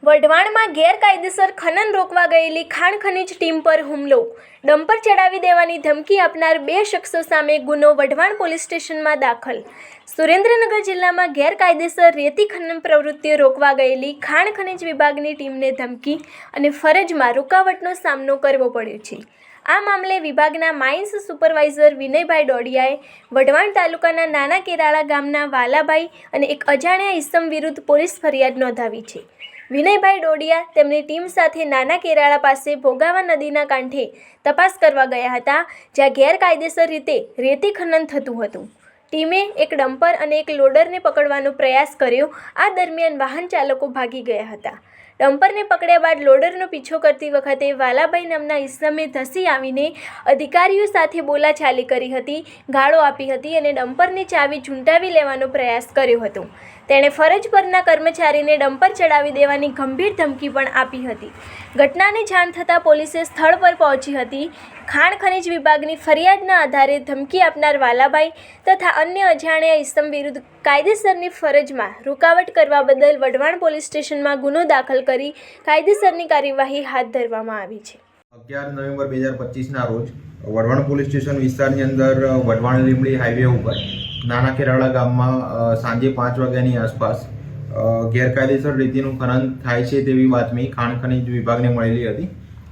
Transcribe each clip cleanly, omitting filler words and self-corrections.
વઢવાણમાં ગેરકાયદેસર ખનન રોકવા ગયેલી ખાણ ખનીજ ટીમ પર હુમલો. ડમ્પર ચડાવી દેવાની ધમકી આપનાર 2 શખ્સો સામે ગુનો વઢવાણ પોલીસ સ્ટેશનમાં દાખલ. સુરેન્દ્રનગર જિલ્લામાં ગેરકાયદેસર રેતી ખનન પ્રવૃત્તિઓ રોકવા ગયેલી ખાણ ખનીજ વિભાગની ટીમને ધમકી અને ફરજમાં રૂકાવટનો સામનો કરવો પડ્યો છે. આ મામલે વિભાગના માઇન્સ સુપરવાઇઝર વિનયભાઈ ડોડિયાએ વઢવાણ તાલુકાના નાના કેરાળા ગામના વાલાભાઈ અને એક અજાણ્યા ઈસમ વિરુદ્ધ પોલીસ ફરિયાદ નોંધાવી છે. વિનયભાઈ ડોડિયા તેમની ટીમ સાથે નાના કેરાળા પાસે ભોગાવા નદીના કાંઠે તપાસ કરવા ગયા હતા, જ્યાં ગેરકાયદેસર રીતે રેતી ખનન થતું હતું. ટીમે એક ડમ્પર અને એક લોડરને પકડવાનો પ્રયાસ કર્યો. આ દરમિયાન વાહન ચાલકો ભાગી ગયા હતા. ડમ્પરને પકડ્યા બાદ લોડરનો પીછો કરતી વખતે વાલાભાઈ નામના ઈસમે ધસી આવીને અધિકારીઓ સાથે બોલાચાલી કરી હતી, ગાળો આપી હતી અને ડમ્પરની ચાવી ઝૂંટાવી લેવાનો પ્રયાસ કર્યો હતો. તેણે ફરજ પરના કર્મચારીને ડમ્પર ચડાવી દેવાની ગંભીર ધમકી પણ આપી હતી. ઘટનાની જાણ થતાં પોલીસે સ્થળ પર પહોંચી હતી. ખાણ ખનીજ વિભાગની ફરિયાદના આધારે ધમકી આપનાર વાલાભાઈ તથા અન્ય અજાણ્યા ઈસમ વિરુદ્ધ કાયદેસરની ફરજમાં રૂકાવટ કરવા બદલ વઢવાણ પોલીસ સ્ટેશનમાં ગુનો દાખલ કરી કાયદેસરની કાર્યવાહી હાથ ધરવામાં આવી છે. 11 નવેમ્બર 2025ના રોજ વઢવાણ પોલીસ સ્ટેશન વિસ્તારની અંદર વઢવાણ લીંબડી હાઈવે ઉપર નાના કેરાળા ગામમાં સાંજે 5 વાગ્યાની આસપાસ ગેરકાયદેસર રેતીનું ખનન થાય છે તેવી બાતમી ખાણ ખનીજ વિભાગને મળેલી હતી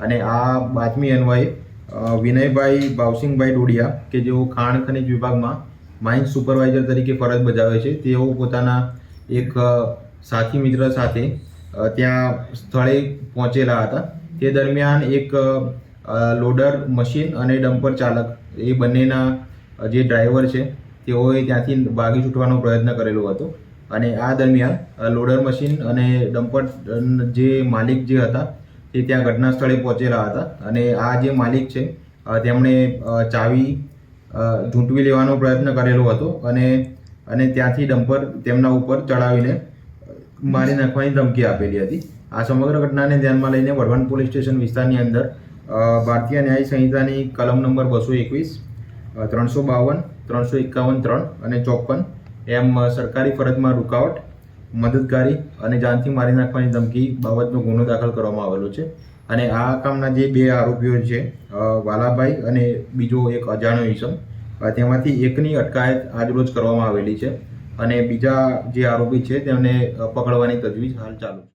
અને આ બાતમી અન્વયે વિનયભાઈ ભાવસિંગભાઈ ડોડિયા કે જેઓ ખાણ ખનીજ વિભાગમાં માઇન્સ સુપરવાઇઝર તરીકે ફરજ બજાવે છે, તેઓ પોતાના એક સાથી મિત્ર સાથે ત્યાં સ્થળે પહોંચેલા હતા. તે દરમિયાન એક લોડર મશીન અને ડમ્પર ચાલક એ બંનેના જે ડ્રાઈવર છે તેઓએ ત્યાંથી ભાગી છૂટવાનો પ્રયત્ન કરેલો હતો અને આ દરમિયાન લોડર મશીન અને ડમ્પર જે માલિક જે હતા તે ત્યાં ઘટના સ્થળે પહોંચેલા હતા અને આ જે માલિક છે તેમણે ચાવી ઝૂંટવી લેવાનો પ્રયત્ન કરેલો હતો અને ત્યાંથી ડમ્પર તેમના ઉપર ચડાવીને મારી નાખવાની ધમકી આપેલી હતી. આ સમગ્ર ઘટનાને ધ્યાનમાં લઈને વઢવાણ પોલીસ સ્ટેશન વિસ્તારની અંદર ભારતીય ન્યાય સંહિતાની કલમ નંબર 221, 352, 351(3) અને 54 એમ સરકારી ફરજમાં રૂકાવટ, મદદગારી અને જાનથી મારી નાખવાની ધમકી બાબતનો ગુનો દાખલ કરવામાં આવેલો છે અને આ કામના જે 2 આરોપીઓ છે વાલાભાઈ અને બીજો એક અજાણ્યો ઈસમ, તેમાંથી એકની અટકાયત આજરોજ કરવામાં આવેલી છે અને બીજા જે આરોપી છે તેમને પકડવાની તજવીજ હાલ ચાલુ છે.